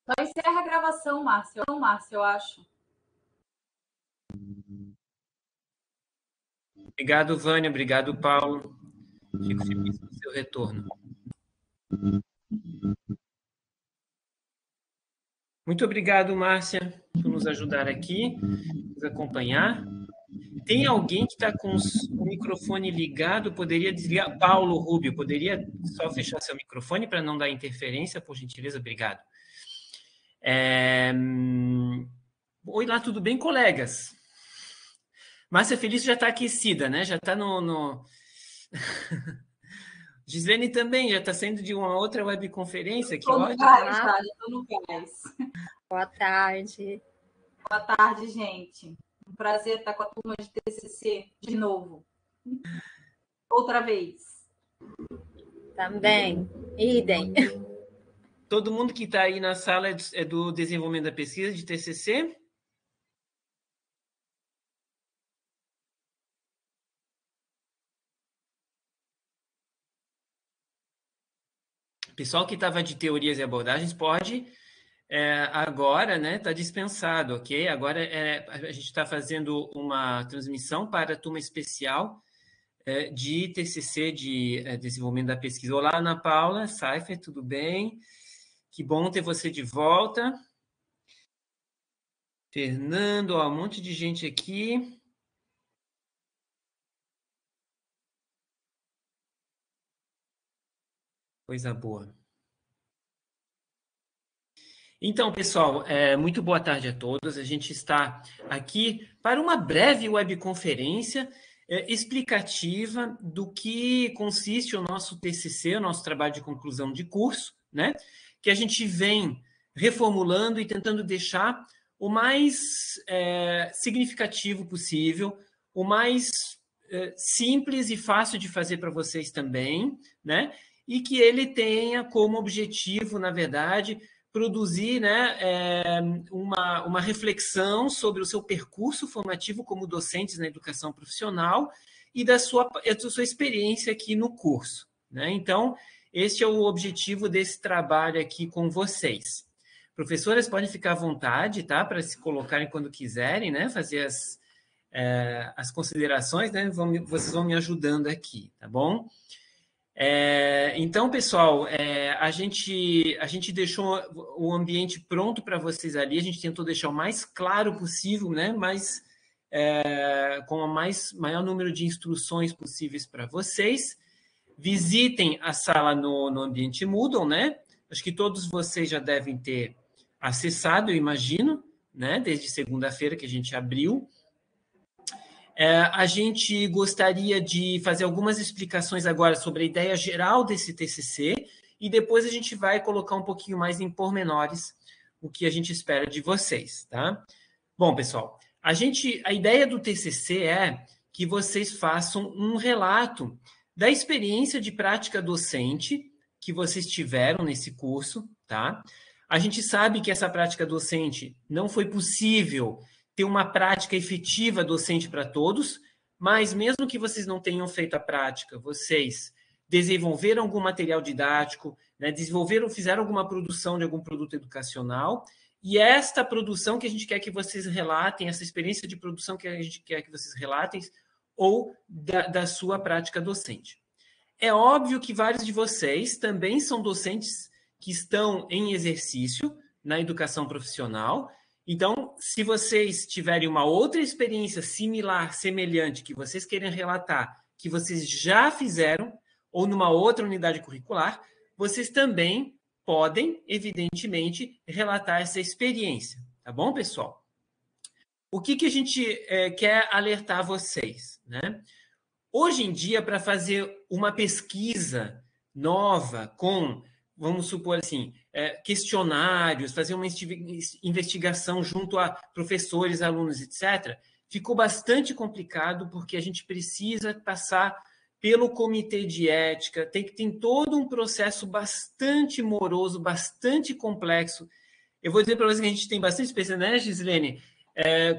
Só encerra a gravação, Márcio, eu acho. Obrigado, Vânia. Obrigado, Paulo. Fico feliz com o seu retorno. Muito obrigado, Márcia, por nos ajudar aqui, nos acompanhar. Tem alguém que está com o microfone ligado? Poderia desligar? Paulo Rubio, poderia só fechar seu microfone para não dar interferência, por gentileza? Obrigado. Oi lá, tudo bem, colegas? Márcia Felício já está aquecida, né? Já está no... Gislene também já está saindo de uma outra webconferência. Que ótimo. Já estou no gás. Boa tarde. Boa tarde, gente. Um prazer estar com a turma de TCC de novo. Outra vez. Também. Idem. Todo mundo que está aí na sala é do desenvolvimento da pesquisa de TCC? Pessoal que estava de teorias e abordagens pode agora, né? Está dispensado, ok? Agora a gente está fazendo uma transmissão para a turma especial de TCC, de desenvolvimento da pesquisa. Olá, Ana Paula Seifer, tudo bem? Que bom ter você de volta. Fernando, ó, um monte de gente aqui. Coisa boa. Então, pessoal, muito boa tarde a todos. A gente está aqui para uma breve webconferência explicativa do que consiste o nosso TCC, o nosso trabalho de conclusão de curso, né? Que a gente vem reformulando e tentando deixar o mais significativo possível, o mais simples e fácil de fazer para vocês também, né? E que ele tenha como objetivo, na verdade, produzir, né, uma reflexão sobre o seu percurso formativo como docentes na educação profissional e da sua experiência aqui no curso, né? Então, este é o objetivo desse trabalho aqui com vocês. Professoras podem ficar à vontade, tá, para se colocarem quando quiserem, né, fazer as considerações, né, vocês vão me ajudando aqui, tá bom? Então, pessoal, a gente deixou o ambiente pronto para vocês ali, a gente tentou deixar o mais claro possível, né? Mas com o maior número de instruções possíveis para vocês. Visitem a sala no ambiente Moodle, né? Acho que todos vocês já devem ter acessado, eu imagino, né? Desde segunda-feira que a gente abriu. A gente gostaria de fazer algumas explicações agora sobre a ideia geral desse TCC e depois a gente vai colocar um pouquinho mais em pormenores o que a gente espera de vocês, tá? Bom, pessoal, a ideia do TCC é que vocês façam um relato da experiência de prática docente que vocês tiveram nesse curso, tá? A gente sabe que essa prática docente não foi possível ter uma prática efetiva docente para todos, mas mesmo que vocês não tenham feito a prática, vocês desenvolveram algum material didático, né, fizeram alguma produção de algum produto educacional, e esta produção que a gente quer que vocês relatem, essa experiência de produção que a gente quer que vocês relatem, ou da sua prática docente. É óbvio que vários de vocês também são docentes que estão em exercício na educação profissional. Então, se vocês tiverem uma outra experiência similar, semelhante, que vocês querem relatar, que vocês já fizeram, ou numa outra unidade curricular, vocês também podem, evidentemente, relatar essa experiência. Tá bom, pessoal? O que a gente quer alertar vocês, né? Hoje em dia, para fazer uma pesquisa nova com, vamos supor assim, questionários, fazer uma investigação junto a professores, alunos, etc., ficou bastante complicado porque a gente precisa passar pelo comitê de ética, tem todo um processo bastante moroso, bastante complexo. Eu vou dizer para vocês que a gente tem bastante experiência, né, Gislene?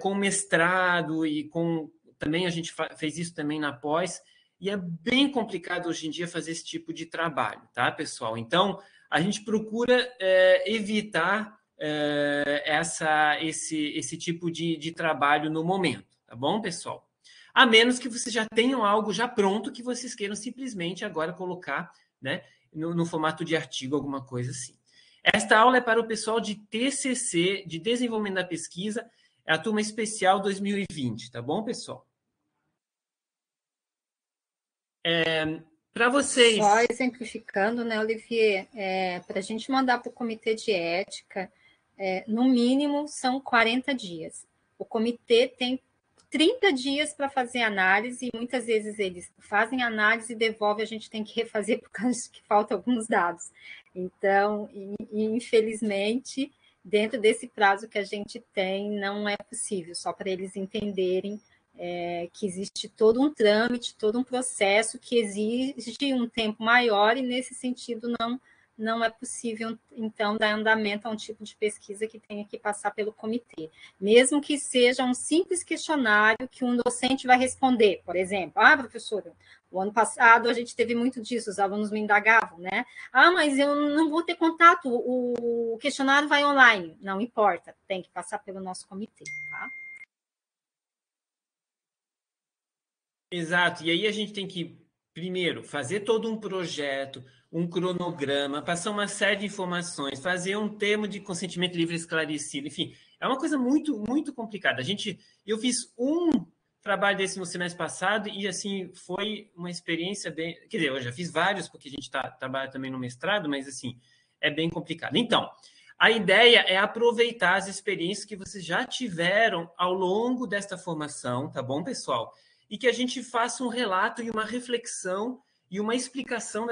Com mestrado e com... Também a gente fez isso também na pós, e é bem complicado hoje em dia fazer esse tipo de trabalho, tá, pessoal? Então, a gente procura evitar esse tipo de trabalho no momento, tá bom, pessoal? A menos que vocês já tenham algo já pronto que vocês queiram simplesmente agora colocar, né, no formato de artigo, alguma coisa assim. Esta aula é para o pessoal de TCC, de Desenvolvimento da Pesquisa, é a turma especial 2020, tá bom, pessoal? Para vocês... Só exemplificando, né, Olivier, para a gente mandar para o comitê de ética, no mínimo são 40 dias. O comitê tem 30 dias para fazer análise, e muitas vezes eles fazem análise e devolvem, a gente tem que refazer por causa que faltam alguns dados. Então, infelizmente, dentro desse prazo que a gente tem, não é possível, só para eles entenderem que existe todo um trâmite, todo um processo que exige um tempo maior, e nesse sentido não é possível, então, dar andamento a um tipo de pesquisa que tenha que passar pelo comitê. Mesmo que seja um simples questionário que um docente vai responder, por exemplo, professora, o ano passado a gente teve muito disso, os alunos me indagavam, né? Mas eu não vou ter contato, o questionário vai online. Não importa, tem que passar pelo nosso comitê, tá? Exato, e aí a gente tem que, primeiro, fazer todo um projeto, um cronograma, passar uma série de informações, fazer um termo de consentimento livre esclarecido, enfim, é uma coisa muito, muito complicada. Eu fiz um trabalho desse no semestre passado e, assim, foi uma experiência bem... Quer dizer, eu já fiz vários, porque a gente trabalha também no mestrado, mas, assim, é bem complicado. Então, a ideia é aproveitar as experiências que vocês já tiveram ao longo desta formação, tá bom, pessoal? E que a gente faça um relato e uma reflexão e uma explicação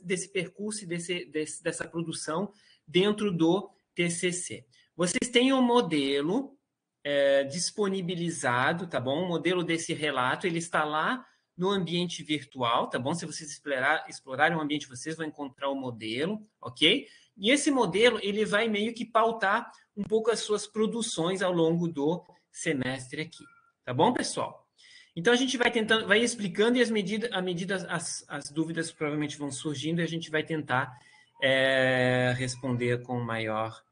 desse percurso e dessa produção dentro do TCC. Vocês têm um modelo disponibilizado, tá bom? O modelo desse relato, ele está lá no ambiente virtual, tá bom? Se vocês explorarem o ambiente, vocês vão encontrar o modelo, ok? E esse modelo, ele vai meio que pautar um pouco as suas produções ao longo do semestre aqui, tá bom, pessoal? Então, a gente vai explicando, e as dúvidas provavelmente vão surgindo, e a gente vai tentar responder com maior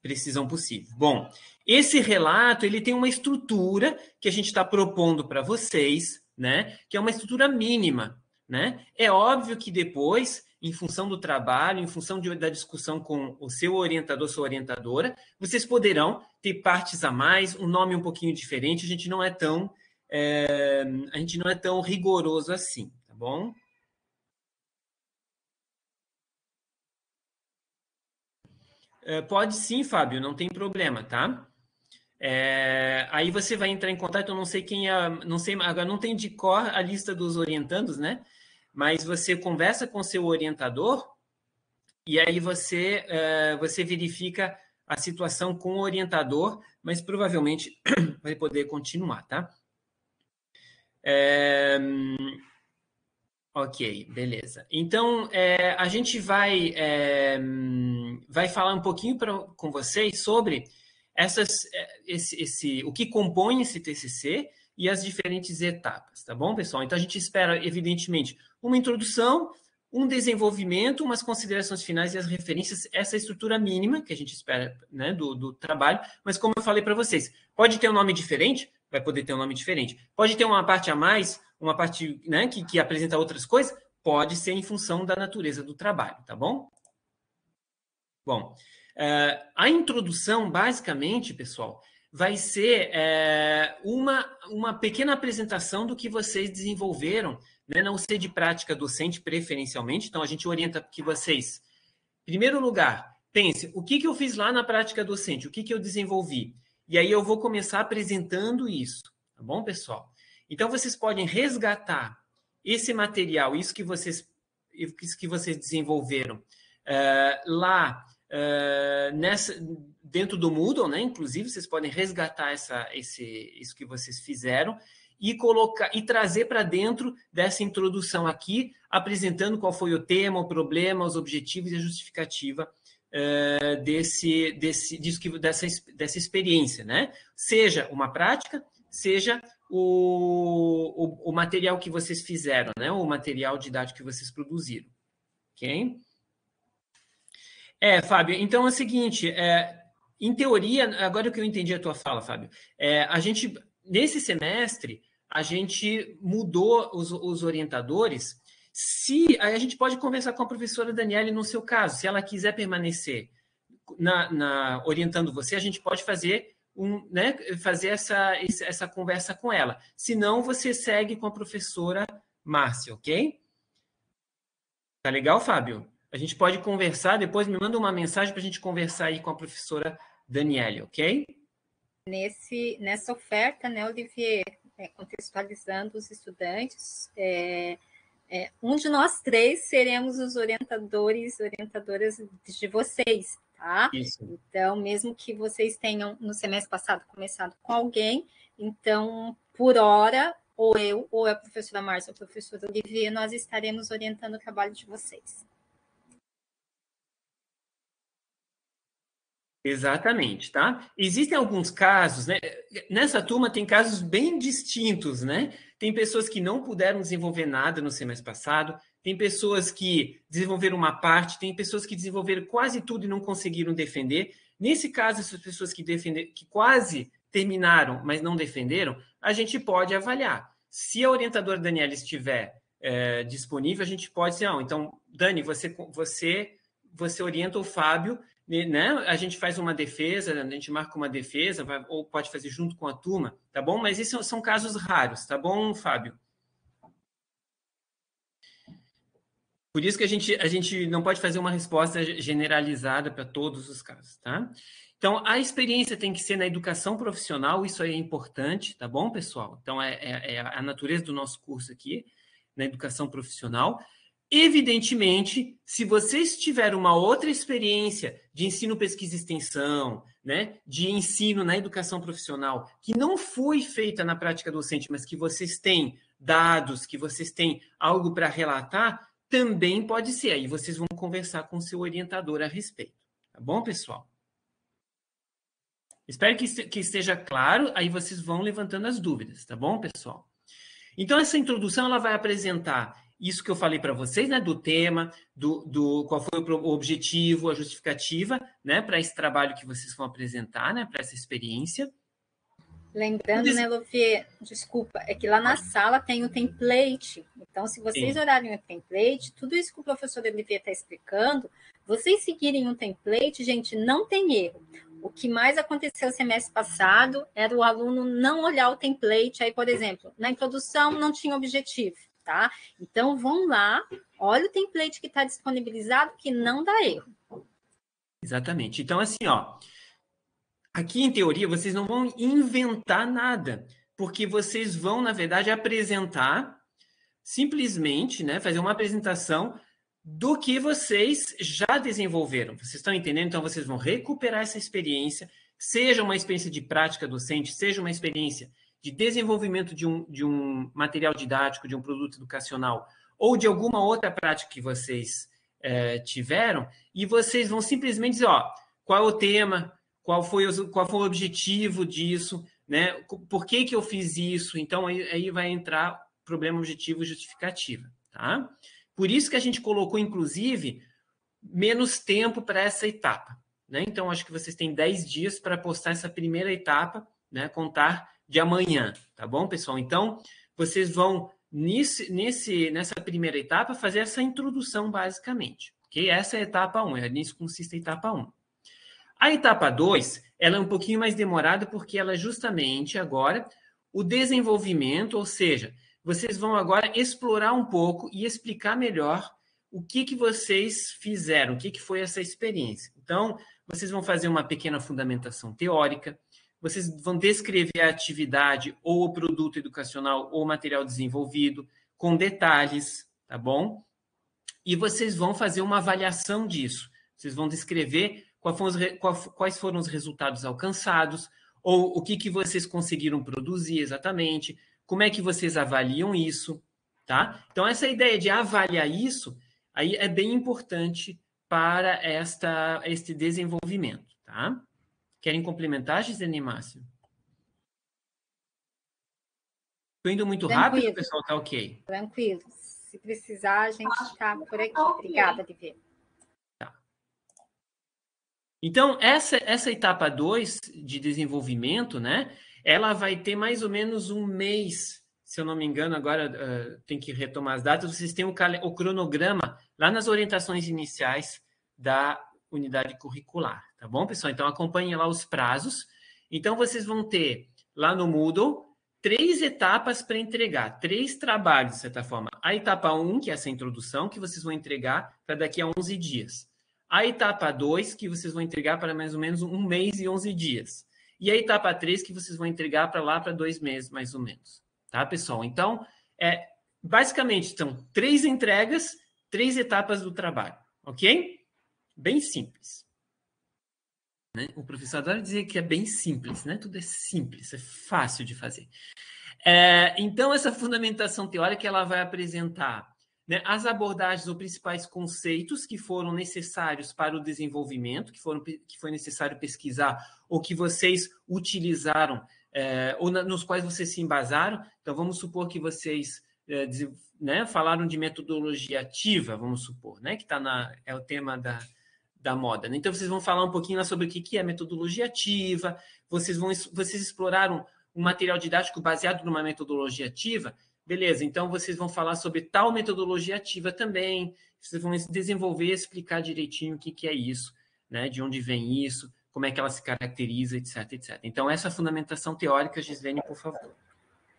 precisão possível. Bom, esse relato, ele tem uma estrutura que a gente está propondo para vocês, né? Que é uma estrutura mínima, né? É óbvio que depois, em função do trabalho, em função da discussão com o seu orientador, sua orientadora, vocês poderão ter partes a mais, um nome um pouquinho diferente. A gente não é tão rigoroso assim, tá bom? Pode sim, Fábio, não tem problema, tá? Aí você vai entrar em contato, eu não sei quem é, não sei, agora não tem de cor a lista dos orientandos, né? Mas você conversa com seu orientador e aí você verifica a situação com o orientador, mas provavelmente vai poder continuar, tá? Ok, beleza. Então, a gente vai falar um pouquinho com vocês sobre o que compõe esse TCC e as diferentes etapas, tá bom, pessoal? Então, a gente espera, evidentemente, uma introdução, um desenvolvimento, umas considerações finais e as referências, essa estrutura mínima que a gente espera, né, do trabalho, mas como eu falei para vocês, pode ter um nome diferente, vai poder ter um nome diferente. Pode ter uma parte a mais, uma parte, né, que apresenta outras coisas, pode ser em função da natureza do trabalho, tá bom? Bom, a introdução, basicamente, pessoal, vai ser uma pequena apresentação do que vocês desenvolveram, né, na UC de prática docente, preferencialmente. Então, a gente orienta que vocês, em primeiro lugar, pensem o que eu fiz lá na prática docente, o que eu desenvolvi. E aí eu vou começar apresentando isso, tá bom, pessoal? Então, vocês podem resgatar esse material, isso que vocês desenvolveram lá dentro do Moodle, né? Inclusive, vocês podem resgatar isso que vocês fizeram e trazer para dentro dessa introdução aqui, apresentando qual foi o tema, o problema, os objetivos e a justificativa dessa experiência, né? Seja uma prática, seja o material que vocês fizeram, né? O material didático que vocês produziram, ok? Fábio, então é o seguinte, em teoria, agora que eu entendi a tua fala, Fábio, a gente, nesse semestre, a gente mudou os orientadores. Aí a gente pode conversar com a professora Daniele no seu caso, se ela quiser permanecer orientando você, a gente pode fazer né, fazer essa conversa com ela. Se não, você segue com a professora Márcia, ok? Tá legal, Fábio? A gente pode conversar, depois me manda uma mensagem para a gente conversar aí com a professora Daniele, ok? Nessa oferta, né, Olivier, contextualizando os estudantes, um de nós três seremos os orientadoras de vocês, tá? Isso. Então, mesmo que vocês tenham, no semestre passado, começado com alguém, então, por hora, ou eu, ou a professora Márcia, ou a professora Olivier, nós estaremos orientando o trabalho de vocês. Exatamente, tá? Existem alguns casos, né? Nessa turma tem casos bem distintos, né? Tem pessoas que não puderam desenvolver nada no semestre passado, tem pessoas que desenvolveram uma parte, tem pessoas que desenvolveram quase tudo e não conseguiram defender. Nesse caso, essas pessoas que quase terminaram, mas não defenderam, a gente pode avaliar. Se a orientadora Daniela estiver disponível, a gente pode dizer, então, Dani, você orienta o Fábio, né? A gente faz uma defesa, a gente marca uma defesa, ou pode fazer junto com a turma, tá bom? Mas esses são casos raros, tá bom, Fábio? Por isso que a gente não pode fazer uma resposta generalizada para todos os casos, tá? Então, a experiência tem que ser na educação profissional, isso aí é importante, tá bom, pessoal? Então, é a natureza do nosso curso aqui, na educação profissional. Evidentemente, se vocês tiverem uma outra experiência de ensino, pesquisa e extensão, né, de ensino na educação profissional, que não foi feita na prática docente, mas que vocês têm dados, que vocês têm algo para relatar, também pode ser. Aí vocês vão conversar com o seu orientador a respeito. Tá bom, pessoal? Espero que esteja claro, aí vocês vão levantando as dúvidas, tá bom, pessoal? Então, essa introdução ela vai apresentar isso que eu falei para vocês, né, do tema, qual foi o objetivo, a justificativa, né, para esse trabalho que vocês vão apresentar, né, para essa experiência. Lembrando, né, Lofier, desculpa, é que lá na sala tem o template. Então, se vocês olharem o template, tudo isso que o professor Olivier está explicando, vocês seguirem o template, gente, não tem erro. O que mais aconteceu semestre passado era o aluno não olhar o template. Aí, por exemplo, na introdução não tinha objetivo, tá? Então, vão lá, olha o template que está disponibilizado, que não dá erro. Exatamente. Então, assim, ó, aqui em teoria vocês não vão inventar nada, porque vocês vão, na verdade, apresentar simplesmente, né, fazer uma apresentação do que vocês já desenvolveram. Vocês estão entendendo? Então, vocês vão recuperar essa experiência, seja uma experiência de prática docente, seja uma experiência de desenvolvimento de um material didático, de um produto educacional, ou de alguma outra prática que vocês tiveram, e vocês vão simplesmente dizer, ó, qual é o tema, qual foi o objetivo disso, né? Por que eu fiz isso? Então, aí vai entrar problema, objetivo e justificativa, tá? Por isso que a gente colocou, inclusive, menos tempo para essa etapa, né? Então, acho que vocês têm 10 dias para postar essa primeira etapa, né? Contar de amanhã, tá bom, pessoal? Então, vocês vão, nessa primeira etapa, fazer essa introdução, basicamente, ok? Essa é a etapa 1, nisso consiste a etapa 1. A etapa 2, ela é um pouquinho mais demorada, porque ela é justamente agora o desenvolvimento, ou seja, vocês vão agora explorar um pouco e explicar melhor o que vocês fizeram, o que foi essa experiência. Então, vocês vão fazer uma pequena fundamentação teórica, vocês vão descrever a atividade ou o produto educacional ou o material desenvolvido com detalhes, tá bom? E vocês vão fazer uma avaliação disso. Vocês vão descrever quais foram os resultados alcançados, ou o que vocês conseguiram produzir exatamente, como é que vocês avaliam isso, tá? Então, essa ideia de avaliar isso aí é bem importante para este desenvolvimento, tá? Querem complementar, Gisele e Márcio? Estou indo muito rápido, pessoal? Tá ok? Tranquilo. Se precisar, a gente está por aqui. Obrigada, Olivier. Então, essa etapa 2 de desenvolvimento, né, ela vai ter mais ou menos um mês, se eu não me engano, agora tem que retomar as datas, vocês têm o cronograma lá nas orientações iniciais da unidade curricular, tá bom, pessoal? Então, acompanhem lá os prazos. Então, vocês vão ter lá no Moodle 3 etapas para entregar, 3 trabalhos, de certa forma. A etapa 1, que é essa introdução, que vocês vão entregar para daqui a 11 dias. A etapa 2, que vocês vão entregar para mais ou menos 1 mês e 11 dias. E a etapa 3, que vocês vão entregar para lá para 2 meses, mais ou menos. Tá, pessoal? Então, basicamente, são 3 entregas, 3 etapas do trabalho. Ok? Bem simples. Né? O professor adora dizer que é bem simples, né? Tudo é simples, é fácil de fazer. Então, essa fundamentação teórica ela vai apresentar, né, as abordagens ou principais conceitos que foram necessários para o desenvolvimento, que foi necessário pesquisar, ou que vocês utilizaram, ou nos quais vocês se embasaram. Então, vamos supor que vocês né, falaram de metodologia ativa, vamos supor, né, que é o tema da moda. Né? Então, vocês vão falar um pouquinho lá sobre o que é metodologia ativa, vocês exploraram um material didático baseado numa metodologia ativa, beleza, então vocês vão falar sobre tal metodologia ativa também, vocês vão desenvolver, explicar direitinho o que é isso, né? De onde vem isso, como é que ela se caracteriza, etc, etc. Então, essa fundamentação teórica, Gislene, por favor.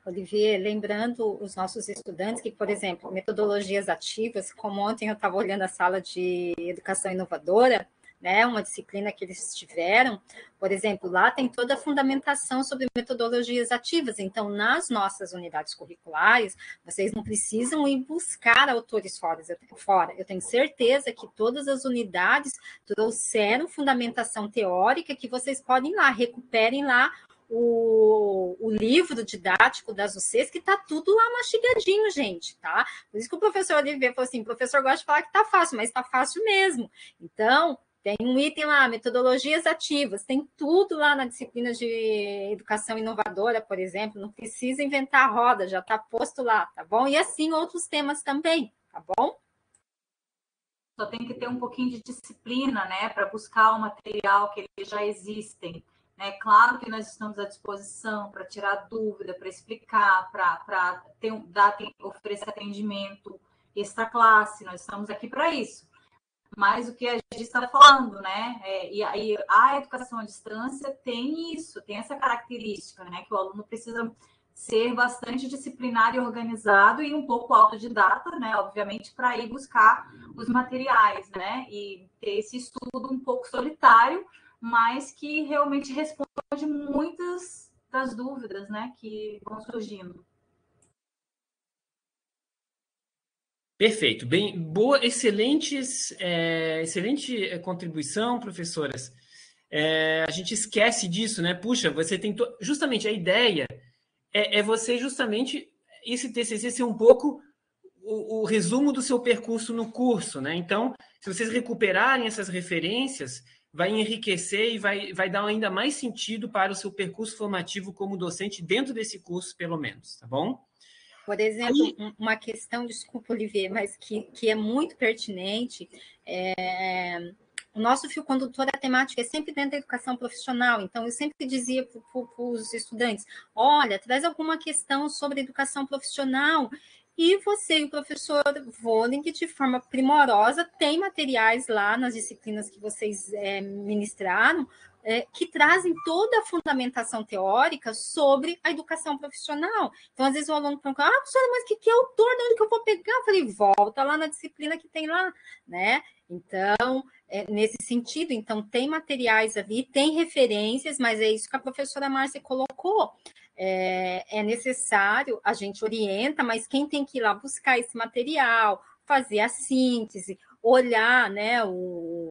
Olivier, lembrando os nossos estudantes que, por exemplo, metodologias ativas, como ontem eu estava olhando a sala de educação inovadora, né, uma disciplina que eles tiveram, por exemplo, lá tem toda a fundamentação sobre metodologias ativas, então, nas nossas unidades curriculares, vocês não precisam ir buscar autores fora. Eu tenho certeza que todas as unidades trouxeram fundamentação teórica que vocês podem ir lá, recuperem lá o livro didático das UCs, que está tudo lá mastigadinho, gente, tá? Por isso que o professor Olivier falou assim, o professor gosta de falar que está fácil, mas está fácil mesmo. Então, tem um item lá, metodologias ativas, tem tudo lá na disciplina de educação inovadora, por exemplo, não precisa inventar a roda, já está posto lá, tá bom? E assim outros temas também, tá bom? Só tem que ter um pouquinho de disciplina, né, para buscar o material que eles já existem. É claro que nós estamos à disposição para tirar dúvida, para explicar, para oferecer atendimento extra classe, nós estamos aqui para isso. Mas o que a gente está falando, né? E aí a educação à distância tem isso, tem essa característica, né? Que o aluno precisa ser bastante disciplinar e organizado e um pouco autodidata, né? Obviamente, para ir buscar os materiais, né? E ter esse estudo um pouco solitário, mas que realmente responde muitas das dúvidas, né, que vão surgindo. Perfeito, bem, boa, excelente contribuição, professoras. A gente esquece disso, né? Puxa, você tem justamente a ideia é você justamente esse TCC ser um pouco o resumo do seu percurso no curso, né? Então, se vocês recuperarem essas referências, vai enriquecer e vai dar ainda mais sentido para o seu percurso formativo como docente dentro desse curso, pelo menos, tá bom? Por exemplo, uma questão, desculpa, Olivier, mas que é muito pertinente, o nosso fio condutor, a temática é sempre dentro da educação profissional, então eu sempre dizia para os estudantes, olha, traz alguma questão sobre educação profissional, e você e o professor Volling, de forma primorosa, tem materiais lá nas disciplinas que vocês ministraram, que trazem toda a fundamentação teórica sobre a educação profissional. Então, às vezes o aluno pergunta, professora, mas que autor, de onde que eu vou pegar? Eu falei, volta lá na disciplina que tem lá, né? Então, nesse sentido, então, tem materiais ali, tem referências, mas é isso que a professora Márcia colocou. É necessário, a gente orienta, mas quem tem que ir lá buscar esse material, fazer a síntese, olhar, né, o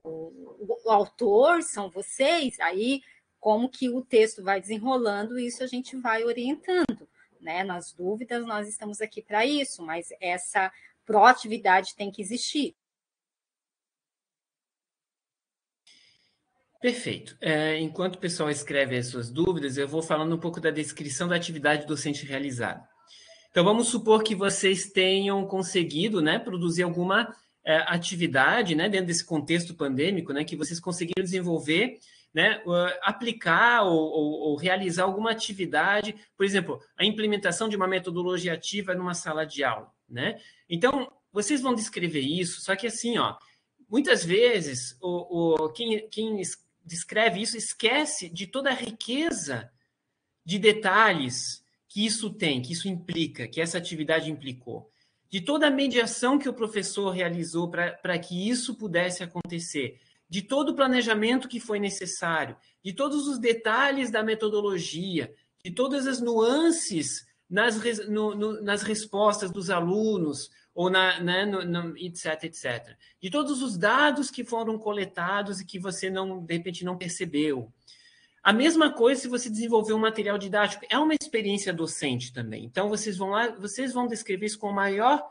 autor, são vocês, aí como que o texto vai desenrolando, isso a gente vai orientando, né? Nas dúvidas, nós estamos aqui para isso, mas essa proatividade tem que existir. Perfeito. Enquanto o pessoal escreve as suas dúvidas, eu vou falando um pouco da descrição da atividade docente realizada. Então, vamos supor que vocês tenham conseguido, né, produzir alguma atividade, né, dentro desse contexto pandêmico, né, que vocês conseguiram desenvolver, né, aplicar ou realizar alguma atividade, por exemplo, a implementação de uma metodologia ativa numa sala de aula, né? Então, vocês vão descrever isso, só que assim, ó, muitas vezes quem descreve isso esquece de toda a riqueza de detalhes que isso tem, que isso implica, que essa atividade implicou, de toda a mediação que o professor realizou para que isso pudesse acontecer, de todo o planejamento que foi necessário, de todos os detalhes da metodologia, de todas as nuances nas respostas dos alunos, ou etc, etc. De todos os dados que foram coletados e que você, de repente, não percebeu. A mesma coisa se você desenvolver um material didático. É uma experiência docente também. Então, vocês vão descrever isso com a maior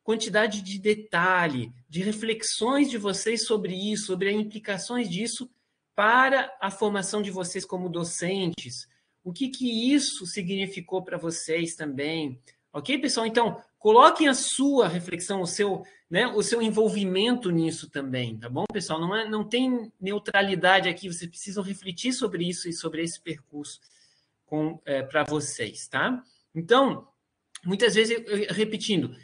quantidade de detalhe, de reflexões de vocês sobre isso, sobre as implicações disso para a formação de vocês como docentes. O que isso significou para vocês também. Ok, pessoal? Então, coloquem a sua reflexão, o seu envolvimento nisso também, tá bom, pessoal? Não tem neutralidade aqui, vocês precisam refletir sobre isso e sobre esse percurso para vocês, tá? Então, muitas vezes, repetindo,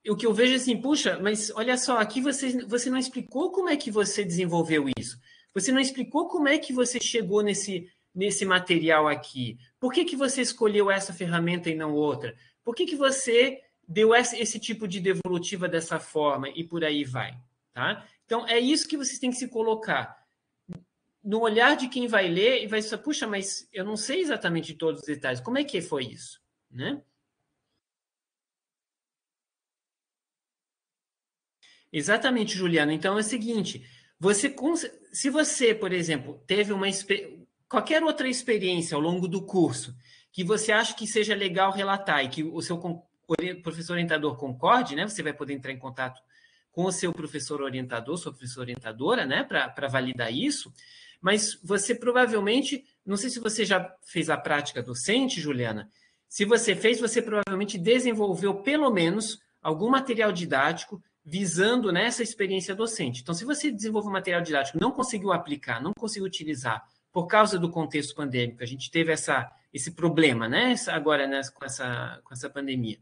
o que eu vejo é assim, puxa, mas olha só, aqui você não explicou como é que você desenvolveu isso. Você não explicou como é que você chegou nesse material aqui. Por que você escolheu essa ferramenta e não outra? Por que você deu esse tipo de devolutiva dessa forma e por aí vai, tá? Então, é isso que vocês têm que se colocar no olhar de quem vai ler e vai dizer, puxa, mas eu não sei exatamente todos os detalhes. Como é que foi isso, né? Exatamente, Juliana. Então, é o seguinte, se você, por exemplo, teve qualquer outra experiência ao longo do curso que você acha que seja legal relatar e que o seu professor orientador concorde, né? Você vai poder entrar em contato com o seu professor orientador, sua professora orientadora, né? Para validar isso. Mas você provavelmente, não sei se você já fez a prática docente, Juliana. Se você fez, você provavelmente desenvolveu pelo menos algum material didático visando nessa experiência docente. Então, se você desenvolve um material didático, não conseguiu aplicar, não conseguiu utilizar por causa do contexto pandêmico, a gente teve esse problema, né? Agora, né? com essa pandemia.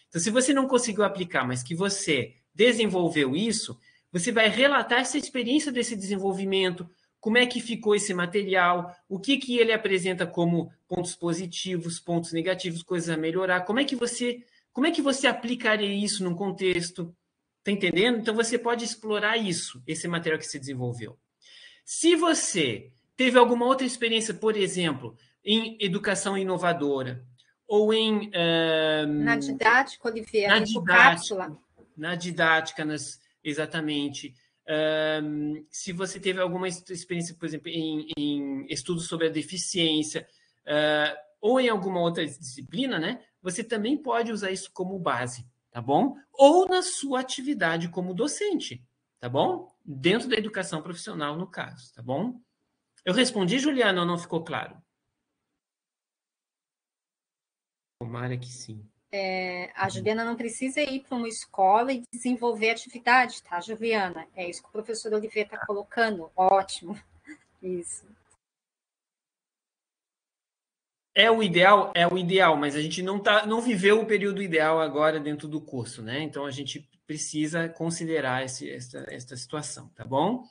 Então, se você não conseguiu aplicar, mas que você desenvolveu isso, você vai relatar essa experiência desse desenvolvimento, como é que ficou esse material, o que ele apresenta como pontos positivos, pontos negativos, coisas a melhorar, como é que você aplicaria isso num contexto, tá entendendo? Então, você pode explorar isso, esse material que se desenvolveu. Se você teve alguma outra experiência, por exemplo, em educação inovadora, ou na didática, Olivier, na didática, exatamente. Se você teve alguma experiência, por exemplo, em estudos sobre a deficiência, ou em alguma outra disciplina, né? Você também pode usar isso como base, tá bom? Ou na sua atividade como docente, tá bom? Dentro da educação profissional, no caso, tá bom? Eu respondi, Juliana, ou não ficou claro? Tomara que sim. A Juliana não precisa ir para uma escola e desenvolver atividade, tá, Juliana? É isso que o professor Olivier está colocando. Ótimo. Isso. É o ideal, mas a gente não viveu o período ideal agora dentro do curso, né? Então, a gente precisa considerar esta situação, tá bom?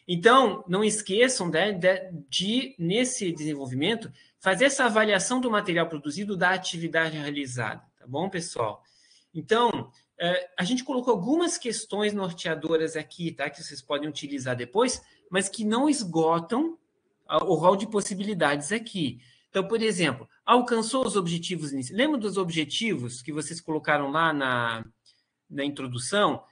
Então, não esqueçam de, nesse desenvolvimento, fazer essa avaliação do material produzido, da atividade realizada, tá bom, pessoal? Então, a gente colocou algumas questões norteadoras aqui, tá? Que vocês podem utilizar depois, mas que não esgotam o rol de possibilidades aqui. Então, por exemplo, alcançou os objetivos iniciais? Lembra dos objetivos que vocês colocaram lá na introdução?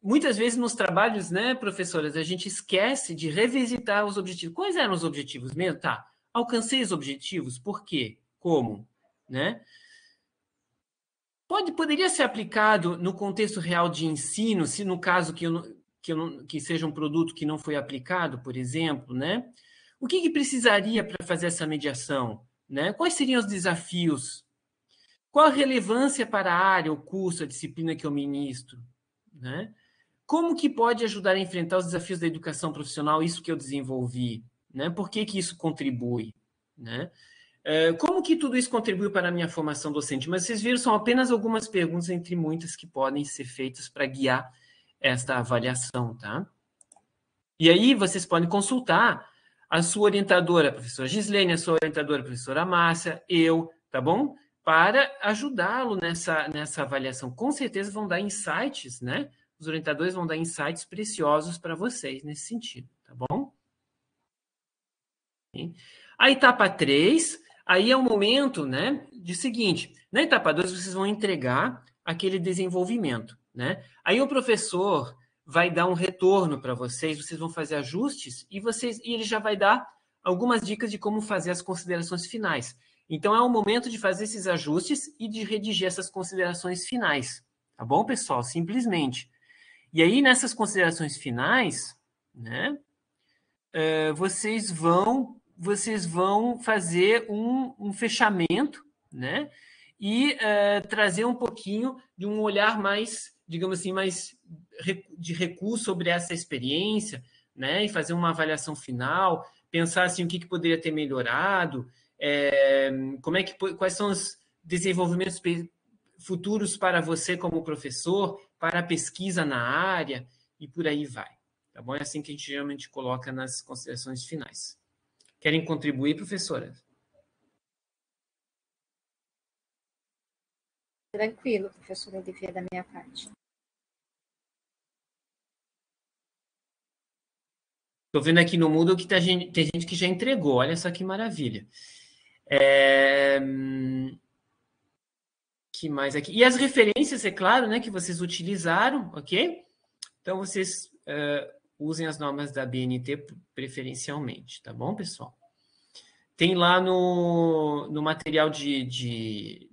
Muitas vezes nos trabalhos, né, professoras, a gente esquece de revisitar os objetivos. Quais eram os objetivos mesmo? Tá, alcancei os objetivos, por quê? Como? Né? Poderia ser aplicado no contexto real de ensino, se no caso que seja um produto que não foi aplicado, por exemplo, né? O que precisaria para fazer essa mediação? Né? Quais seriam os desafios? Qual a relevância para a área, o curso, a disciplina que eu ministro? Né? como que pode ajudar a enfrentar os desafios da educação profissional, isso que eu desenvolvi, né? Por que que isso contribui, né? Como que tudo isso contribuiu para a minha formação docente? Mas vocês viram, são apenas algumas perguntas entre muitas que podem ser feitas para guiar esta avaliação, tá? E aí vocês podem consultar a sua orientadora, a professora Gislene, a sua orientadora, a professora Márcia, eu, tá bom? Para ajudá-lo nessa avaliação. Com certeza vão dar insights, né? Os orientadores vão dar insights preciosos para vocês nesse sentido, tá bom? A etapa 3, aí é o momento, né, de seguinte, na etapa 2 vocês vão entregar aquele desenvolvimento, né? Aí o professor vai dar um retorno para vocês vão fazer ajustes e ele já vai dar algumas dicas de como fazer as considerações finais. Então, é o momento de fazer esses ajustes e de redigir essas considerações finais. Tá bom, pessoal? Simplesmente. E aí, nessas considerações finais, né, vocês vão fazer um fechamento, né, e trazer um pouquinho de um olhar mais, digamos assim, mais de recuo sobre essa experiência, né, e fazer uma avaliação final, pensar assim, o que poderia ter melhorado, quais são os desenvolvimentos futuros para você como professor, para a pesquisa na área, e por aí vai. Tá bom? É assim que a gente geralmente coloca nas considerações finais. Querem contribuir, professora? Tranquilo, professora Olivia, da minha parte. Estou vendo aqui no Moodle que tem gente que já entregou. Olha só que maravilha. Que mais aqui? E as referências, é claro, né, que vocês utilizaram, ok? Então, vocês usem as normas da BNT preferencialmente, tá bom, pessoal? Tem lá no material de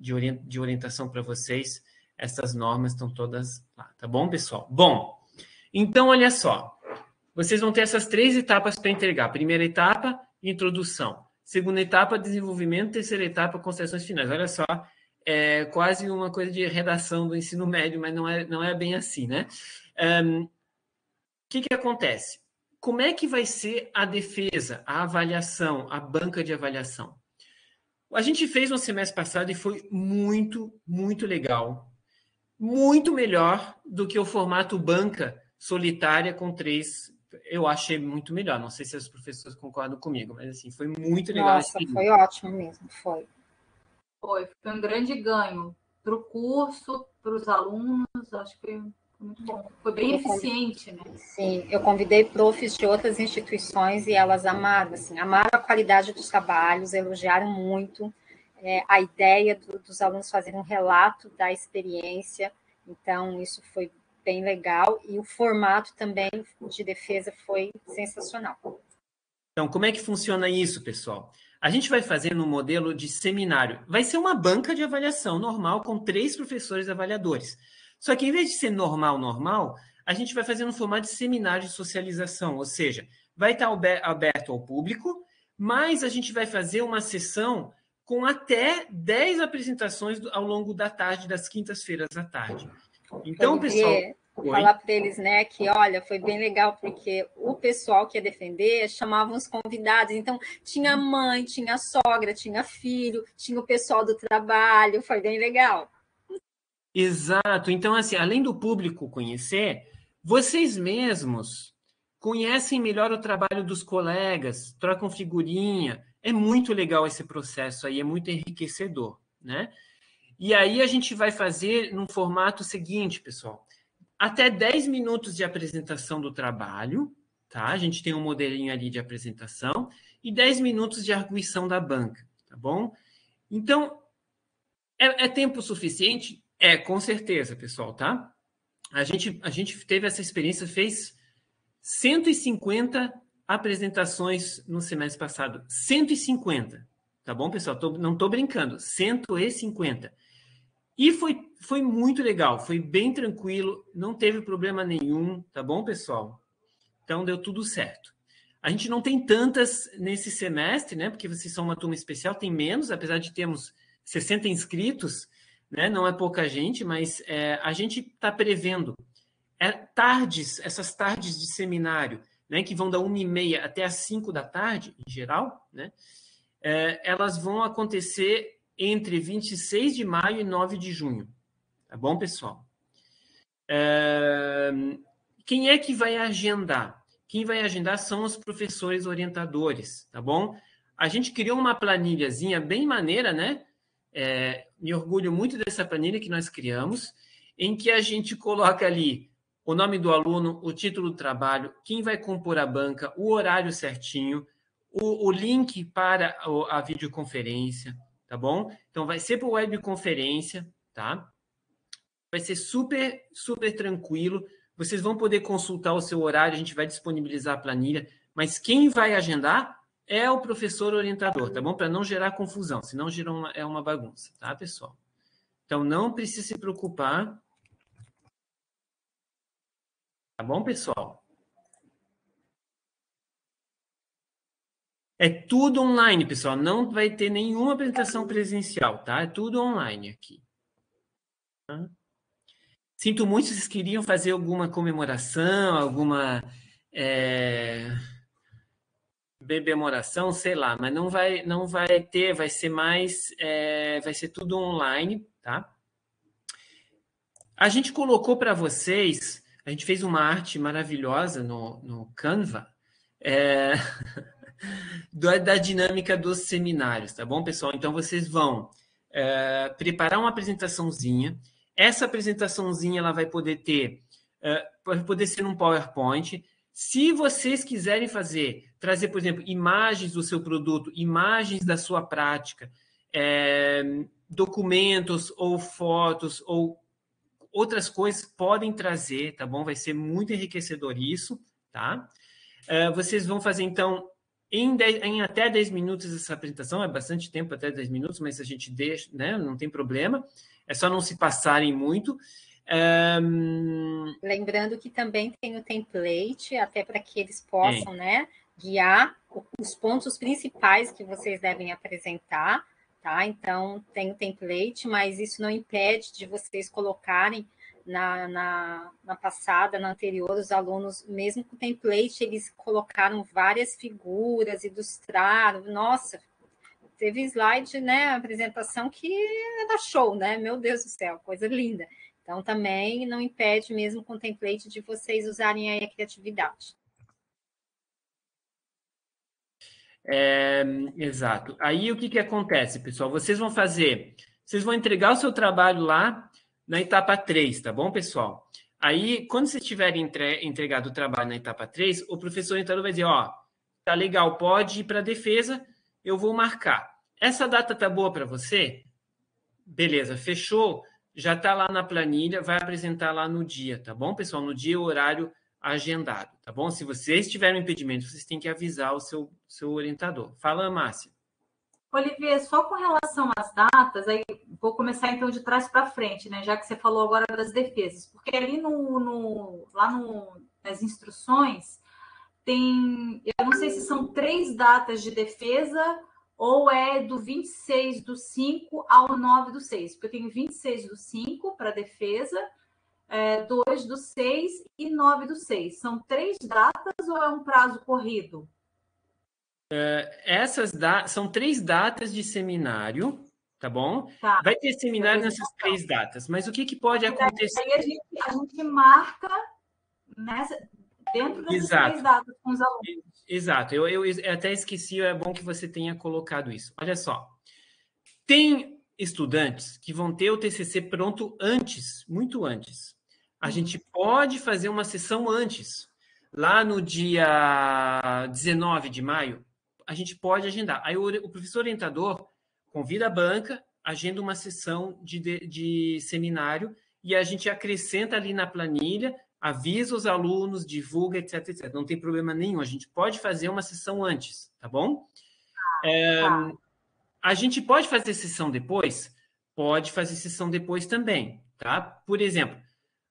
orientação para vocês, essas normas estão todas lá, tá bom, pessoal? Bom, então, olha só. Vocês vão ter essas 3 etapas para entregar. Primeira etapa, introdução. Segunda etapa, desenvolvimento. Terceira etapa, considerações finais. Olha só, é quase uma coisa de redação do ensino médio, mas não é bem assim, né? O que acontece? Como é que vai ser a defesa, a avaliação, a banca de avaliação? A gente fez no semestre passado e foi muito, muito legal. Muito melhor do que o formato banca solitária com 3. Eu achei muito melhor. Não sei se os professores concordam comigo, mas assim, foi muito legal. Nossa, foi ótimo mesmo, foi. Foi um grande ganho para o curso, para os alunos, acho que foi muito bom. Foi bem eficiente, né? Sim, eu convidei profs de outras instituições e elas amaram, assim, amaram a qualidade dos trabalhos, elogiaram muito a ideia dos alunos fazerem um relato da experiência, então isso foi bem legal, e o formato também de defesa foi sensacional. Então, como é que funciona isso, pessoal? A gente vai fazer no modelo de seminário. Vai ser uma banca de avaliação normal com 3 professores avaliadores. Só que, em vez de ser normal, a gente vai fazer no formato de seminário de socialização, ou seja, vai estar aberto ao público, mas a gente vai fazer uma sessão com até 10 apresentações ao longo da tarde, das quintas-feiras à tarde. Então, pessoal... Falar para eles, né, que olha, foi bem legal, porque o pessoal que ia defender chamava os convidados, então tinha mãe, tinha sogra, tinha filho, tinha o pessoal do trabalho, foi bem legal. Exato, então assim, além do público conhecer, vocês mesmos conhecem melhor o trabalho dos colegas, trocam figurinha, é muito legal esse processo aí, é muito enriquecedor, né? E aí a gente vai fazer num formato seguinte, pessoal, até 10 minutos de apresentação do trabalho, tá? A gente tem um modelinho ali de apresentação e 10 minutos de arguição da banca, tá bom? Então, é tempo suficiente? Com certeza, pessoal, tá? A gente teve essa experiência, fez 150 apresentações no semestre passado. 150, tá bom, pessoal? Não estou brincando, 150. E foi muito legal, foi bem tranquilo, não teve problema nenhum, tá bom, pessoal? Então, deu tudo certo. A gente não tem tantas nesse semestre, né? Porque vocês são uma turma especial, tem menos, apesar de termos 60 inscritos, né? Não é pouca gente, mas a gente está prevendo essas tardes de seminário, né, que vão da 1h30 até as 5 da tarde, em geral, né, elas vão acontecer entre 26 de maio e 9 de junho. Tá bom, pessoal? Quem é que vai agendar? Quem vai agendar são os professores orientadores, tá bom? A gente criou uma planilhazinha bem maneira, né? Me orgulho muito dessa planilha que nós criamos, em que a gente coloca ali o nome do aluno, o título do trabalho, quem vai compor a banca, o horário certinho, o link para a videoconferência, tá bom? Então, vai ser por webconferência, tá? Vai ser super, super tranquilo. Vocês vão poder consultar o seu horário, a gente vai disponibilizar a planilha, mas quem vai agendar é o professor orientador, tá bom? Para não gerar confusão, senão é uma bagunça, tá, pessoal? Então, não precisa se preocupar. Tá bom, pessoal? É tudo online, pessoal. Não vai ter nenhuma apresentação presencial, tá? É tudo online aqui. Tá? Sinto muito se vocês queriam fazer alguma comemoração, alguma bebemoração, sei lá, mas não vai ter, vai ser mais, vai ser tudo online, tá? A gente colocou para vocês, a gente fez uma arte maravilhosa no Canva, da dinâmica dos seminários, tá bom, pessoal? Então, vocês vão preparar uma apresentaçãozinha. Essa apresentaçãozinha ela vai poder ser num PowerPoint. Se vocês quiserem trazer, por exemplo, imagens do seu produto, imagens da sua prática, documentos ou fotos ou outras coisas, podem trazer, tá bom? Vai ser muito enriquecedor isso, tá? Vocês vão fazer, então, em até 10 minutos essa apresentação, é bastante tempo, até 10 minutos, mas a gente deixa, né? Não tem problema, é só não se passarem muito. Lembrando que também tem o template, até para que eles possam, né, guiar os pontos principais que vocês devem apresentar, tá? Então, tem o template, mas isso não impede de vocês colocarem na passada, na anterior, os alunos, mesmo com o template, eles colocaram várias figuras, ilustraram, nossa, teve slide, né, apresentação que era show, né, meu Deus do céu, coisa linda. Então, também não impede, mesmo com o template, de vocês usarem aí a criatividade. Exato. Aí, o que acontece, pessoal? Vocês vão entregar o seu trabalho lá na etapa 3, tá bom, pessoal? Aí, quando vocês tiverem entregado o trabalho na etapa 3, o professor orientador vai dizer, tá legal, pode ir para a defesa, eu vou marcar. Essa data tá boa para você? Beleza, fechou? Já está lá na planilha, vai apresentar lá no dia, tá bom, pessoal? No dia, o horário agendado, tá bom? Se vocês tiverem um impedimento, vocês têm que avisar o seu orientador. Fala, Márcia. Olivier, só com relação às datas, aí vou começar então de trás para frente, né? Já que você falou agora das defesas, porque ali nas instruções tem, eu não sei se são 3 datas de defesa ou é do 26/5 ao 9/6, porque eu tenho 26/5 para defesa, 2/6 e 9/6. São 3 datas ou é um prazo corrido? Essas são 3 datas de seminário, tá bom? Tá. Vai ter seminário nessas 3 datas, mas o que pode acontecer? Aí a gente marca dentro dessas 3 datas com os alunos. Exato, eu até esqueci, é bom que você tenha colocado isso. Olha só, tem estudantes que vão ter o TCC pronto antes, muito antes. A gente pode fazer uma sessão antes, lá no dia 19 de maio, a gente pode agendar. Aí o professor orientador convida a banca, agenda uma sessão de seminário e a gente acrescenta ali na planilha, avisa os alunos, divulga, etc, etc. Não tem problema nenhum, a gente pode fazer uma sessão antes, tá bom? A gente pode fazer sessão depois? Pode fazer sessão depois também, tá? Por exemplo,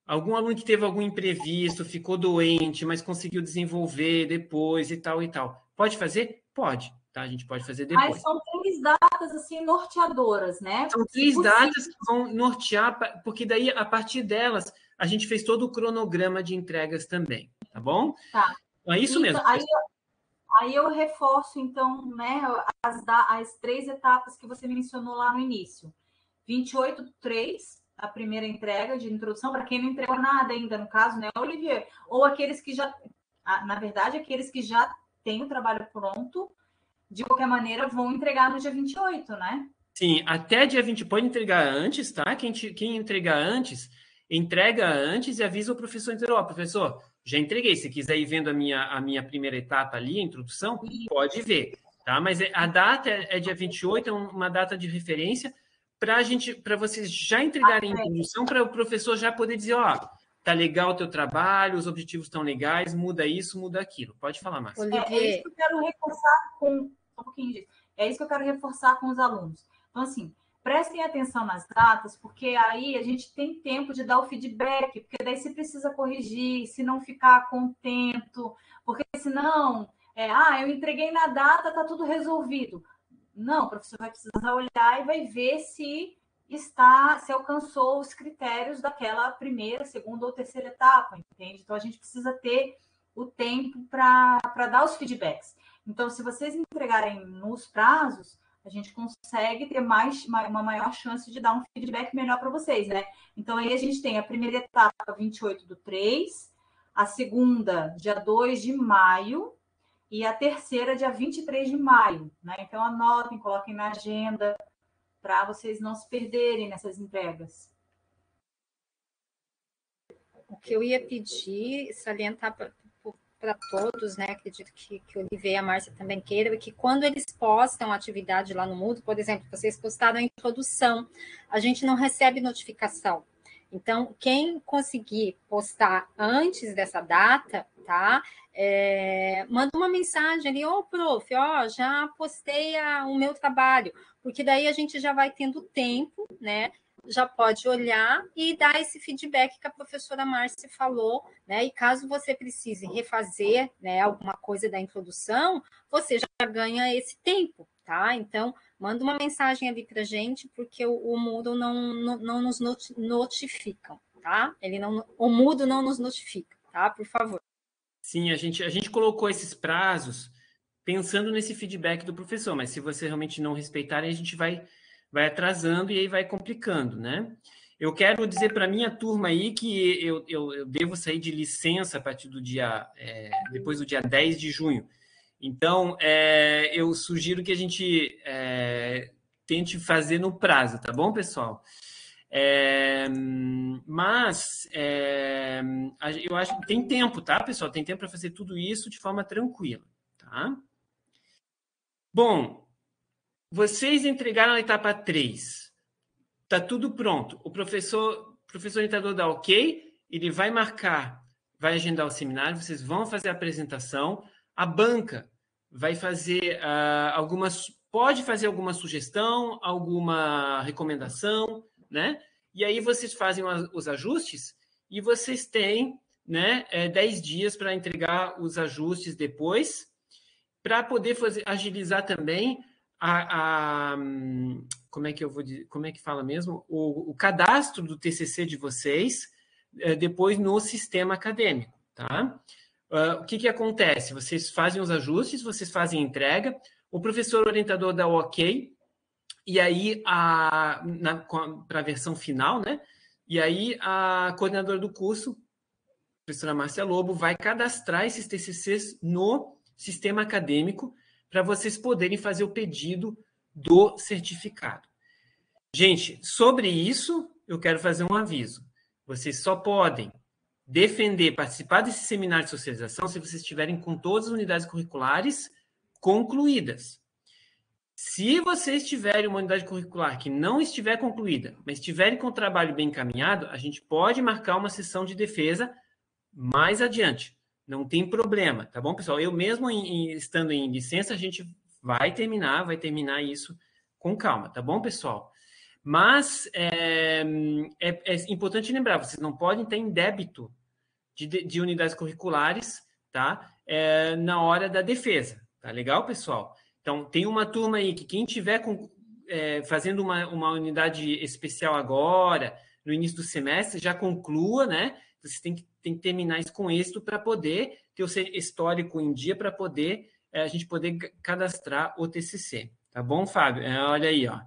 algum aluno que teve algum imprevisto, ficou doente, mas conseguiu desenvolver depois e tal e tal. Pode fazer? Pode, tá? A gente pode fazer Mas depois. são 3 datas, assim, norteadoras, né? São 3 datas que vão nortear, porque daí, a partir delas, a gente fez todo o cronograma de entregas também, tá bom? Tá. Então, é isso mesmo. Então, aí eu reforço, então, né, as 3 etapas que você mencionou lá no início. 28/3, a primeira entrega de introdução, para quem não entregou nada ainda, no caso, né, Olivier? Ou aqueles que já, na verdade, aqueles que já têm o trabalho pronto, de qualquer maneira, vão entregar no dia 28, né? Sim, até dia 20 pode entregar antes, tá? Quem entregar antes, entrega antes e avisa o professor inteiro. Ó, professor, já entreguei. Se quiser ir vendo a minha primeira etapa ali, a introdução, pode ver, tá? Mas a data é dia 28, é uma data de referência para vocês já entregarem a introdução, para o professor já poder dizer, ó, tá legal o teu trabalho, os objetivos estão legais, muda isso, muda aquilo. Pode falar, Márcia. É isso que eu quero reforçar com... Um pouquinho disso. É isso que eu quero reforçar com os alunos. Então, assim, prestem atenção nas datas, porque aí a gente tem tempo de dar o feedback, porque daí se precisa corrigir, se não ficar contento, porque senão, eu entreguei na data, tá tudo resolvido. Não, o professor vai precisar olhar e vai ver se alcançou os critérios daquela primeira, segunda ou terceira etapa, entende? Então, a gente precisa ter o tempo para dar os feedbacks. Então, se vocês entregarem nos prazos, a gente consegue ter uma maior chance de dar um feedback melhor para vocês, né? Então, aí a gente tem a primeira etapa, 28/3, a segunda, dia 2 de maio, e a terceira, dia 23 de maio, né? Então, anotem, coloquem na agenda, para vocês não se perderem nessas entregas. O que eu ia pedir, salientar para todos, né? Acredito que o Olivier e a Márcia também queiram, é que quando eles postam atividade lá no Moodle, por exemplo, vocês postaram a introdução, a gente não recebe notificação. Então, quem conseguir postar antes dessa data, tá? Manda uma mensagem ali, prof, já postei o meu trabalho, porque daí a gente já vai tendo tempo, né? Já pode olhar e dar esse feedback que a professora Márcia falou, né? E caso você precise refazer, né, alguma coisa da introdução, você já ganha esse tempo, tá? Então, manda uma mensagem ali para a gente, porque o Moodle não nos notifica, tá? O Moodle não nos notifica, tá? Por favor. Sim, a gente colocou esses prazos pensando nesse feedback do professor, mas se você realmente não respeitar, a gente vai atrasando e aí vai complicando, né? Eu quero dizer para a minha turma aí que eu devo sair de licença a partir do depois do dia 10 de junho. Então, eu sugiro que a gente tente fazer no prazo, tá bom, pessoal? Mas eu acho que tem tempo, tá, pessoal? Tem tempo para fazer tudo isso de forma tranquila, tá? Bom, vocês entregaram a etapa 3. Tá tudo pronto. O professor orientador dá ok, ele vai marcar, vai agendar o seminário, vocês vão fazer a apresentação, a banca vai fazer pode fazer alguma sugestão, alguma recomendação, né? E aí vocês fazem os ajustes e vocês têm, né, 10 dias para entregar os ajustes depois, para poder agilizar também como é que eu vou dizer, como é que fala mesmo? O cadastro do TCC de vocês depois no sistema acadêmico, tá? O que acontece? Vocês fazem os ajustes, vocês fazem a entrega, o professor orientador dá o ok, e aí, para a versão final, né? E aí, a coordenadora do curso, a professora Márcia Lobo, vai cadastrar esses TCCs no sistema acadêmico para vocês poderem fazer o pedido do certificado. Gente, sobre isso, eu quero fazer um aviso. Vocês só podem participar desse seminário de socialização se vocês estiverem com todas as unidades curriculares concluídas. Se vocês tiverem uma unidade curricular que não estiver concluída, mas estiverem com o trabalho bem encaminhado, a gente pode marcar uma sessão de defesa mais adiante. Não tem problema, tá bom, pessoal? Eu mesmo estando em licença, a gente vai terminar isso com calma, tá bom, pessoal? Mas é importante lembrar, vocês não podem ter em débito de unidades curriculares, tá? Na hora da defesa, tá legal, pessoal? Então, tem uma turma aí que quem tiver fazendo uma unidade especial agora, no início do semestre, já conclua, né? Você tem que terminar isso com êxito para poder ter o histórico em dia, para poder a gente poder cadastrar o TCC. Tá bom, Fábio? Olha aí, ó.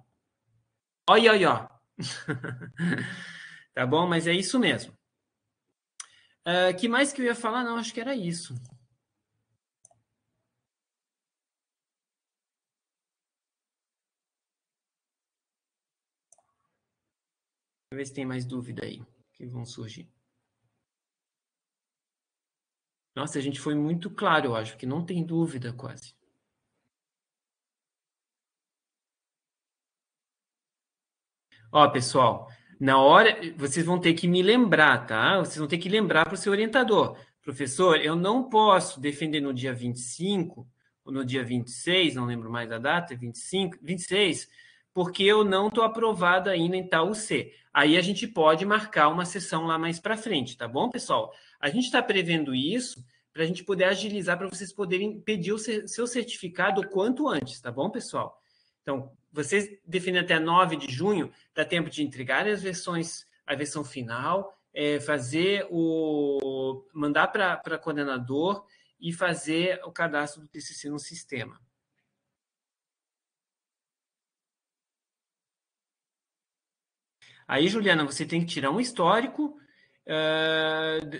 Olha. Tá bom? Mas é isso mesmo. Que mais que eu ia falar? Não, acho que era isso. Deixa eu ver se tem mais dúvida aí que vão surgir. Nossa, a gente foi muito claro, eu acho, que não tem dúvida quase. Ó, pessoal, na hora, vocês vão ter que me lembrar, tá? Vocês vão ter que lembrar para o seu orientador. Professor, eu não posso defender no dia 25 ou no dia 26, não lembro mais a data, 25, 26, porque eu não estou aprovado ainda em tal UC. Aí a gente pode marcar uma sessão lá mais para frente, tá bom, pessoal? A gente está prevendo isso para a gente poder agilizar, para vocês poderem pedir o seu certificado o quanto antes, tá bom, pessoal? Então, vocês definem até 9 de junho, dá tempo de entregar as versões, a versão final, mandar para coordenador e fazer o cadastro do TCC no sistema. Aí, Juliana, você tem que tirar um histórico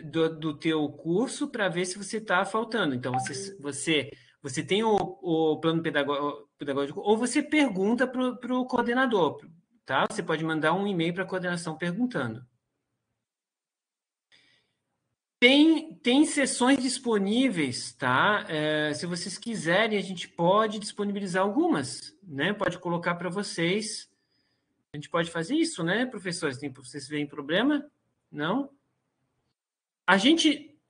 do teu curso para ver se você está faltando. Então, você tem o plano pedagógico ou você pergunta para o coordenador, tá? Você pode mandar um e-mail para a coordenação perguntando. Tem sessões disponíveis, tá? Se vocês quiserem, a gente pode disponibilizar algumas, né? Pode colocar para vocês. A gente pode fazer isso, né, professores? Vocês veem problema? Não?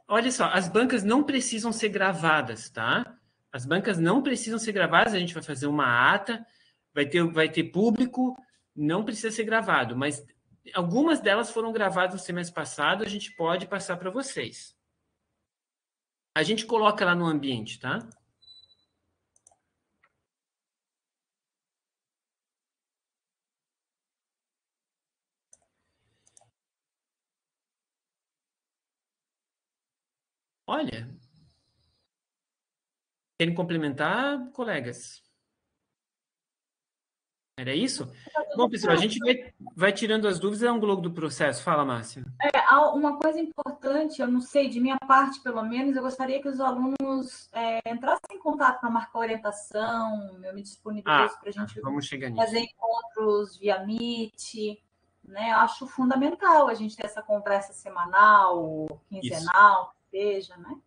Olha só, as bancas não precisam ser gravadas, tá? As bancas não precisam ser gravadas, a gente vai fazer uma ata, vai ter público, não precisa ser gravado, mas algumas delas foram gravadas no semestre passado, a gente pode passar para vocês. A gente coloca lá no ambiente, tá? Olha, querem complementar, colegas? Era isso? Bom, pessoal, a gente vai tirando as dúvidas ao longo do processo. Fala, Márcia. Uma coisa importante, eu não sei, de minha parte, pelo menos, eu gostaria que os alunos entrassem em contato para marcar orientação, eu me disponibilizo para a gente fazer encontros via Meet, né? Eu acho fundamental a gente ter essa conversa semanal, quinzenal, que seja, né?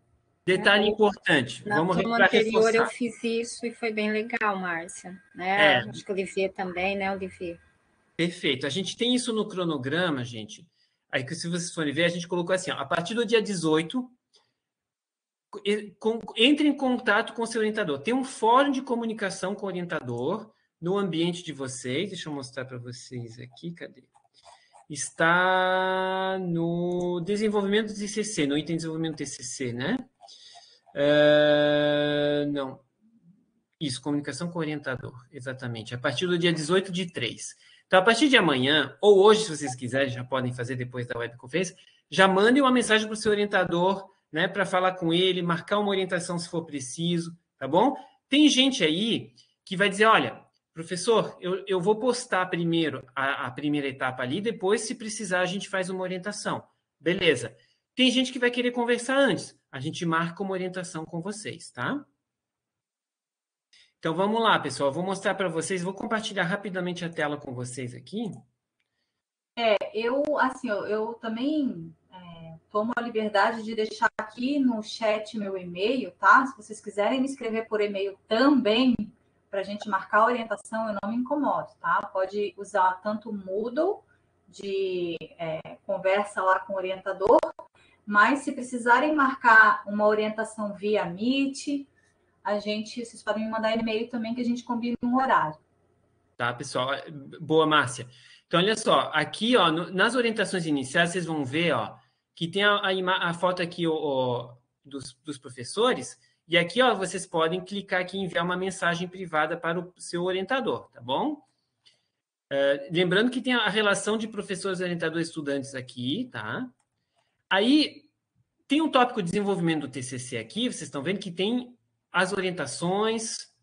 Detalhe importante. Na turma anterior eu fiz isso e foi bem legal, Márcia. Né? Acho que o Olivier também, né, Olivier? Perfeito. A gente tem isso no cronograma, gente. Aí, se vocês forem ver, a gente colocou assim, ó, a partir do dia 18, entre em contato com o seu orientador. Tem um fórum de comunicação com o orientador no ambiente de vocês. Deixa eu mostrar para vocês aqui. Cadê? Está no desenvolvimento do TCC, no item de desenvolvimento do TCC, né? Não. Isso, comunicação com o orientador, exatamente. A partir do dia 18/3. Então, a partir de amanhã, ou hoje, se vocês quiserem, já podem fazer depois da webconferência, já mandem uma mensagem para o seu orientador, né, para falar com ele, marcar uma orientação se for preciso, tá bom? Tem gente aí que vai dizer, olha, professor, eu vou postar primeiro a primeira etapa ali, depois, se precisar, a gente faz uma orientação. Beleza. Tem gente que vai querer conversar antes. A gente marca uma orientação com vocês, tá? Então, vamos lá, pessoal. Vou mostrar para vocês. Vou compartilhar rapidamente a tela com vocês aqui. Eu também tomo a liberdade de deixar aqui no chat meu e-mail, tá? Se vocês quiserem me escrever por e-mail também, para a gente marcar a orientação, eu não me incomodo, tá? Pode usar tanto o Moodle de conversa lá com o orientador, mas se precisarem marcar uma orientação via Meet, vocês podem me mandar e-mail também que a gente combina um horário. Tá, pessoal? Boa, Márcia. Então, olha só, aqui, ó, nas orientações iniciais, vocês vão ver, ó, que tem a foto aqui dos professores, E aqui, ó, vocês podem clicar aqui e enviar uma mensagem privada para o seu orientador, tá bom? Lembrando que tem a relação de professores, orientadores, estudantes aqui, tá? Aí, tem um tópico de desenvolvimento do TCC aqui, vocês estão vendo que tem as orientações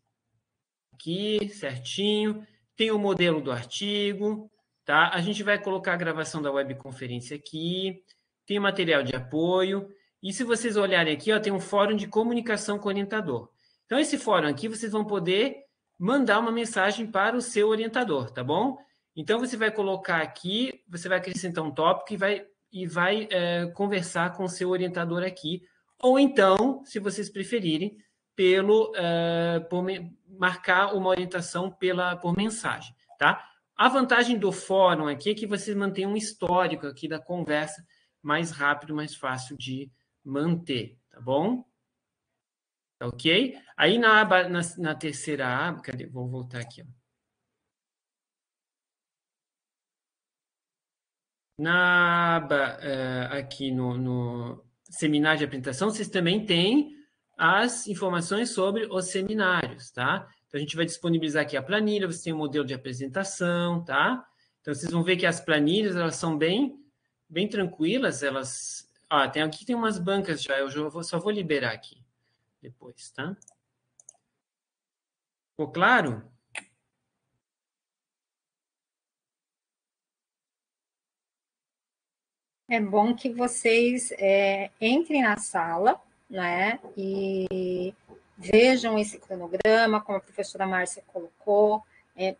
aqui, certinho. Tem o modelo do artigo, tá? A gente vai colocar a gravação da webconferência aqui. Tem material de apoio. E se vocês olharem aqui, ó, tem um fórum de comunicação com o orientador. Então, esse fórum aqui, vocês vão poder mandar uma mensagem para o seu orientador, tá bom? Então, você vai colocar aqui, você vai acrescentar um tópico e vai conversar com o seu orientador aqui. Ou então, se vocês preferirem, marcar uma orientação por mensagem, tá? A vantagem do fórum aqui é que você mantém um histórico aqui da conversa mais rápido, mais fácil de manter, tá bom? Tá ok? Aí na aba, na terceira aba, cadê? Vou voltar aqui, ó. Na aba aqui no seminário de apresentação, vocês também têm as informações sobre os seminários, tá? Então, a gente vai disponibilizar aqui a planilha, você tem o modelo de apresentação, tá? Então, vocês vão ver que as planilhas, elas são bem tranquilas, elas... aqui tem umas bancas já, só vou liberar aqui depois, tá? Ficou claro? É bom que vocês entrem na sala, né, e vejam esse cronograma, como a professora Márcia colocou,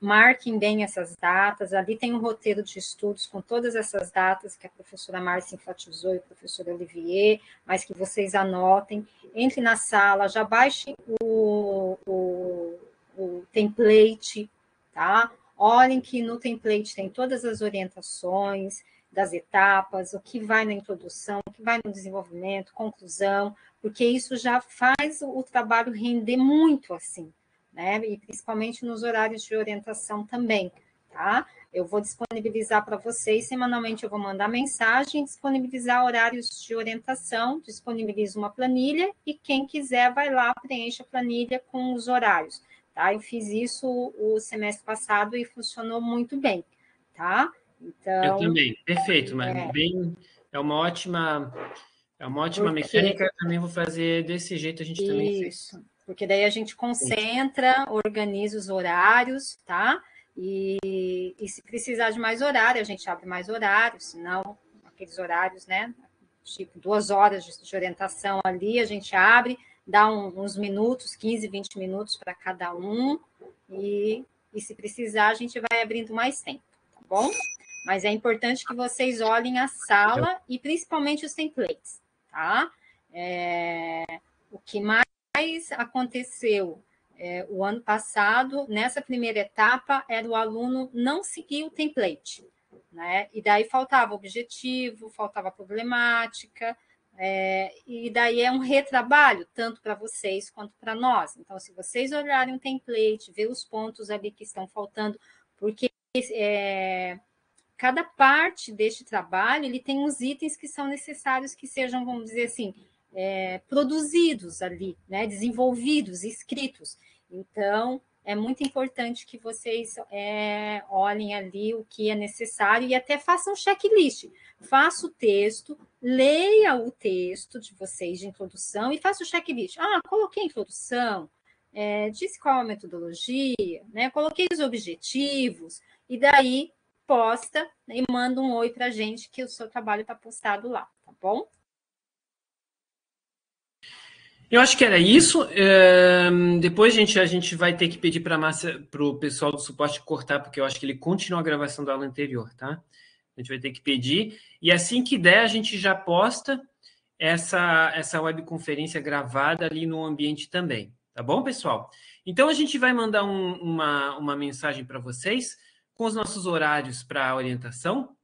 marquem bem essas datas, ali tem um roteiro de estudos com todas essas datas que a professora Márcia enfatizou e o professor Olivier, mas que vocês anotem, entrem na sala, já baixem o template, tá? Olhem que no template tem todas as orientações das etapas, o que vai na introdução, o que vai no desenvolvimento, conclusão, porque isso já faz o trabalho render muito assim, né? E principalmente nos horários de orientação também, tá? Eu vou disponibilizar para vocês, semanalmente eu vou mandar mensagem, disponibilizar horários de orientação, disponibilizo uma planilha e quem quiser vai lá, preenche a planilha com os horários, tá? Eu fiz isso o semestre passado e funcionou muito bem, tá? Então, eu também, perfeito, mas é uma ótima mecânica, eu também vou fazer desse jeito, a gente também fez. Isso, porque daí a gente concentra, organiza os horários, tá? E se precisar de mais horário, a gente abre mais horários, senão aqueles horários, né? Tipo 2 horas de orientação ali, a gente abre, dá uns minutos, 15, 20 minutos para cada um, e se precisar, a gente vai abrindo mais tempo, tá bom? Mas é importante que vocês olhem a sala e principalmente os templates, tá? O que mais aconteceu o ano passado, nessa primeira etapa, era o aluno não seguir o template, né? E daí faltava objetivo, faltava problemática, e daí é um retrabalho, tanto para vocês quanto para nós. Então, se vocês olharem o template, ver os pontos ali que estão faltando, porque cada parte deste trabalho, ele tem uns itens que são necessários que sejam, vamos dizer assim, produzidos ali, né, desenvolvidos, escritos. Então, é muito importante que vocês olhem ali o que é necessário e até façam um checklist. Faça o texto, leia o texto de vocês de introdução e faça o checklist. Coloquei a introdução, disse qual a metodologia, né, coloquei os objetivos, e daí posta e manda um oi para a gente que o seu trabalho está postado lá, tá bom? Eu acho que era isso. Depois a gente vai ter que pedir para o pessoal do suporte cortar, porque eu acho que ele continua a gravação da aula anterior, tá? A gente vai ter que pedir. E assim que der, a gente já posta essa webconferência gravada ali no ambiente também. Tá bom, pessoal? Então, a gente vai mandar uma mensagem para vocês com os nossos horários para orientação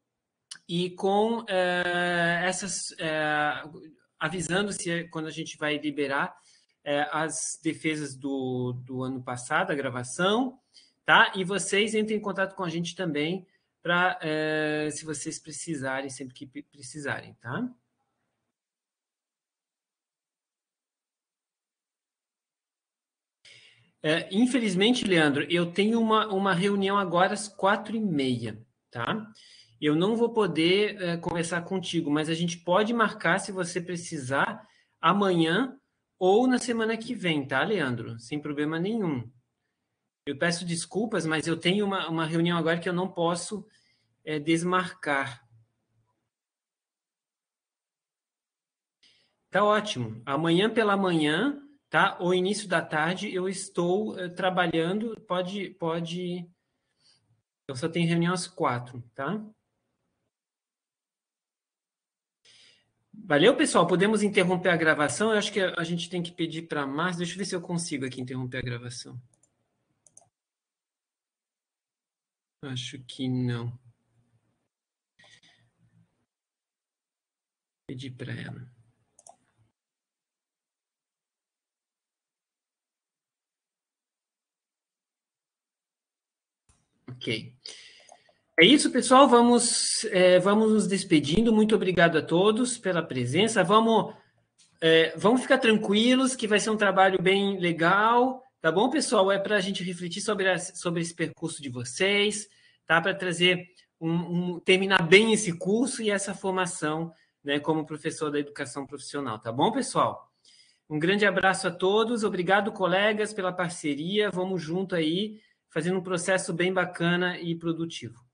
e com avisando se quando a gente vai liberar as defesas do ano passado, a gravação, tá? E vocês entrem em contato com a gente também para se vocês precisarem, sempre que precisarem, tá? Infelizmente, Leandro, eu tenho uma reunião agora às 4h30, tá? Eu não vou poder conversar contigo, mas a gente pode marcar, se você precisar, amanhã ou na semana que vem, tá, Leandro? Sem problema nenhum. Eu peço desculpas, mas eu tenho uma reunião agora que eu não posso desmarcar. Tá ótimo. Amanhã pela manhã, tá? Ou início da tarde, eu estou trabalhando. Pode. Eu só tenho reunião às 4, tá? Valeu, pessoal. Podemos interromper a gravação? Eu acho que a gente tem que pedir para Márcia. Deixa eu ver se eu consigo aqui interromper a gravação. Acho que não. Pedir para ela. Ok. É isso, pessoal. Vamos nos despedindo. Muito obrigado a todos pela presença. Vamos ficar tranquilos, que vai ser um trabalho bem legal. Tá bom, pessoal? É para a gente refletir sobre esse percurso de vocês, tá? Para trazer terminar bem esse curso e essa formação, né, como professor da educação profissional. Tá bom, pessoal? Um grande abraço a todos. Obrigado, colegas, pela parceria. Vamos junto aí, fazendo um processo bem bacana e produtivo.